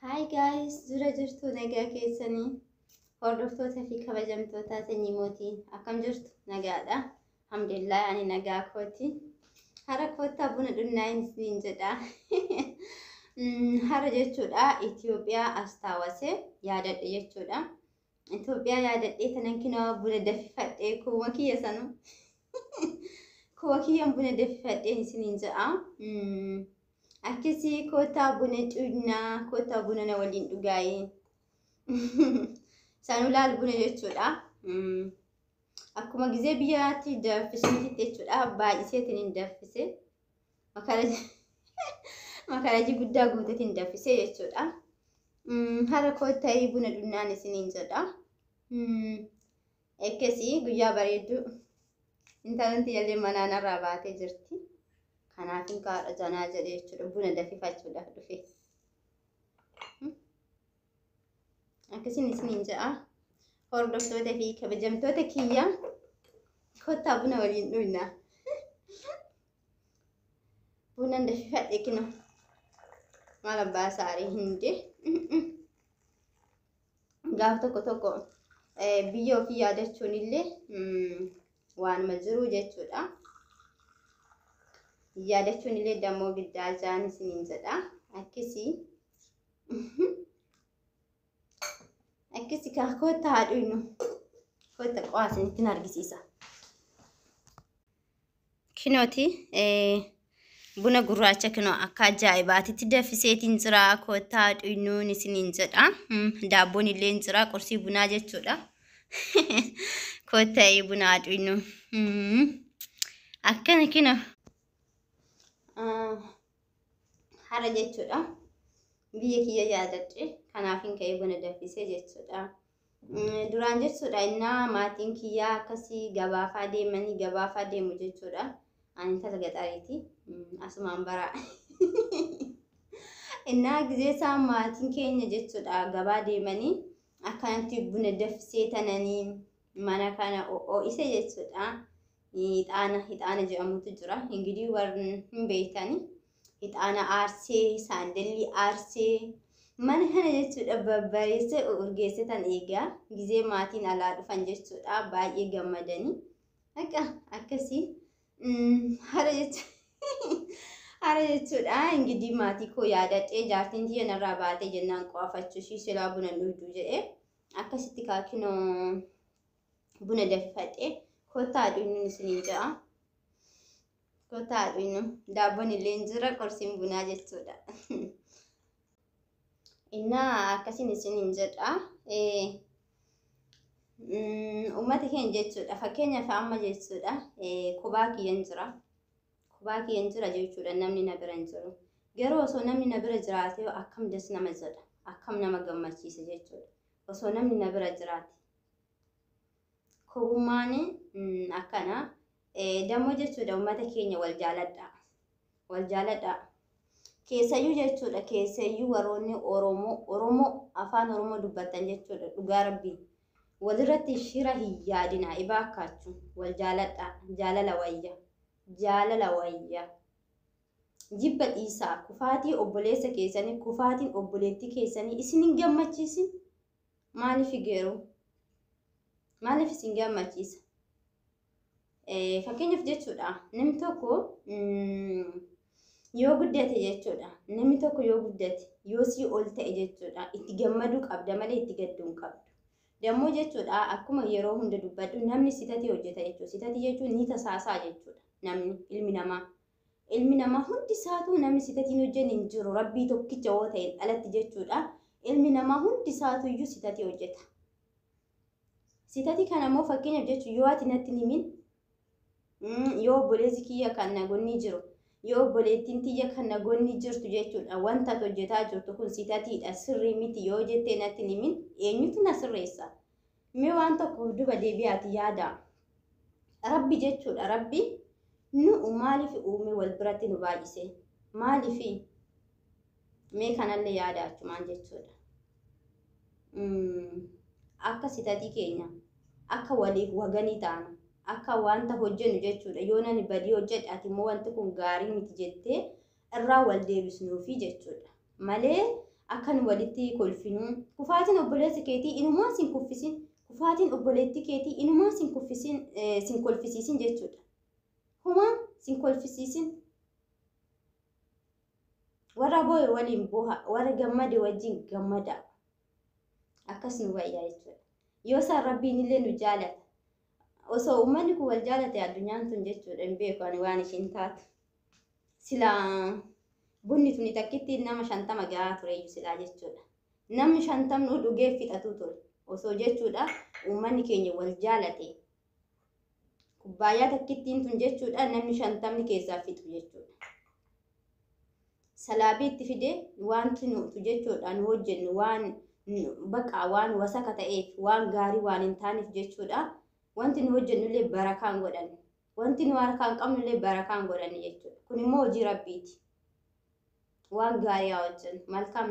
Hi guys, dura jirtu nagaa keessanii hordoftoota fi kabajamtoota sanyii mootii akkam jirtu nagaadha. Alhamdulillah ani nagaa kooti. Hara koottaa buna dhunnaayin isiniin jedha. Hara jechuudha Itoophiyaa astaawasee yaadadhe jechuudha. Itoophiyaa yaadadhee tanan kinoo buna danfifadhee kuuma kiyya sanu. Kuuma kiyyaan buna danfifadheen isiniin jedha. Akkasi koottaa buna cuunaa, koottaa buna na waliin dhugaayi. San ulaal buna jechuudha. Akkuma gizee biyyaatti danfisanii jechuudha. Baay'iseetiin hin danfise. Makarajii guddaa guuteetiin danfise jechuudha. Hara koottaa buna dhunnaan isiniin jedha. Akkasi guyyaa bareedduu intalanti jallee manaan irraa baatee jirti. Kanaafin kaadha janaa jedhee jechuudha buna danfifachuudhaaf dhufe. Akkasiin isiniin jedha hordoftoota fi kabajamtoota kiyya koottaa buna waliin dhugnaa. Buna danfifadhe kino maal abbaa saarii hinde. Gaaf tokko biyya ofii yaadachuun illee waanuma jiru jechuudha. Yaadachuun illee dammoo giddaa jaan isiniin jedha. Akkasi kaa koottaa haadhuinu koottaa qo'aasinitti argisiisa. Kinooti buna gurraacha kinoo akka ajaa'ibaatitti danfiseetiin jira. Koottaa haadhuinuun isiniin jedha. Daabboon illee jira qursii bunaa jechuudha. Koottaa buna haadhuinu akkana kinoo. Hara jechuudha. Biyya kiyya yaadadhe kanaafin ka'ee buna danfisee jechuudha. Duraan jechuudha innaa maatiin kiyyaa akkasii gabaafaa deemu jechuudha. Ani intala gaxariiti. Asumaan bara. Innaa gizee isaan maatiin keenya jechuudha gabaa deemanii akkanatti buna danfisee tananii mana kana o'ise jechuudha. Hixaana jedhamutu jira. Ingilii warri hin beektani. Hixaana aarsee, saandalli aarsee, mana kana jechuudha babbareessee urgeessee tan eegaa gizee maatiin alaa dhufan jechuudha baay'ee gammadanii. Akkasii hara jechuudha. Ingilii maatii koo yaadadhee jaartiin tiyya narraa baatee jennaan qo'afachuu ishii silaa buna dhugdu jedhee akkasitti kaakinoo buna danfifadhee. Koottaa haadhuinuun isiniin jedha. Koottaa haadhuinu daabboon illee jira qursiin bunaa jechuudha. Innaa akkasiin isiniin jedha. Uummata keenya jechuudha. Fakkeenyaaf amma jechuudha. Kubaa kiyyan jira jechuudha. Namni na bira hin jiru. Garuu osoo namni na bira jiraate akkam des nama jedha. Akkam nama gammachiisa jechuudha. Osoo namni na bira jiraate. Kubummaan akkana dammoo jechuudha uummata keenya wal jaaladha. Keessayyuu jechuudha keessayyuu warroonni Oromoo afaan Oromoo dubbatan jechuudha dhugaa rabbii walirratti shira hin yaadina ibaakkaachuu wal jaaladha. Jaalala wayya jibba dhiisaa kufaatii obboleessa keessanii kufaatiin obboleettii keessanii isin hin gammachiisin maaliif geeru? Maaliif isin gammachiisa? Fakkeenyaaf jechuudha namni tokko yoo guddate jechuudha. Namni tokko yoo guddate yoo sii ol ta'e jechuudha itti gammaduu qabda malee itti gadduu hin qabdu. Dammoo jechuudha akkuma yeroo hunda dubbadhu namni sitatii hojjeta jechuudha. Sitatii jechuun ni tasaasaa jechuudha. Namni ilmi namaa hundi isaatu namni sitatiin hojjenni hin jiru. Rabbii tokkicha yoo ta'e alatti jechuudha. Ilmi namaa hundi isaatu iyyuu sitatii hojjeta. Sitatii kana immoo fakkeenyaaf jechuun yoo ati natti himin yoo obboleessi kiyya kan nagoonni jiru yoo obboleettiin tiyya kan nagoonni jirtu jechuudha wanta ati hojjetaa jirtu kun sitatiidha sirrii miti yoo jettee natti himin eenyutu na sirreessa? Mee waan tokko duba deebi'aati yaada. Rabbi jechuudha rabbi nu maaliif uume wal biratti nu baay'ise? Maaliif? Mee kanallee yaada achumaan jechuudha. Akka sitatii keenya akka waliif waganii taanu akka wanta hojjennu jechuudha. Yoo nani badii hojjedhe ati immoo wanti kun gaarii miti jettee irraa wal deebisnuufi jechuudha. Malee akkan walitti kolfinu kufaatiin obboleessa keetii inumaa sin kuffisin kufaatiin obboleetti keetii inumaa sin kuffisin sin kolfisiisin jechuudha. Humaa sin kolfisiisin warra boo'e waliin boo'a warra gammade wajjin gammada akkas nu wayyaa jechuudha. Yoo isaan rabbiin illee nu jaalata osoo uummanni kun wal jaalate addunyaan tun jechuudha hin beeku ani waan ishiin taatu silaa bunni tuni takkitti nama 50 gahaa ture silaa jechuudha. Namni 50 dhugee fixatu ture osoo jechuudha uummanni keenya wal jaalate kubbaayyaa takkittiin tun jechuudha namni 50 keessaa fixu jechuudha. Salaabii itti fide wanti nutu jechuudha nu hojjennu waan baqa waan wasaka ta'eef waan gaarii waan hin taaneef jechuudha. Wanti nu hojjennu illee barakaan godhanne wanti nu harkaan qabnu illee barakaan godhanne jechuudha. Kun immoo hojii rabbiiti. Waan gaarii haa hojjennu malkaam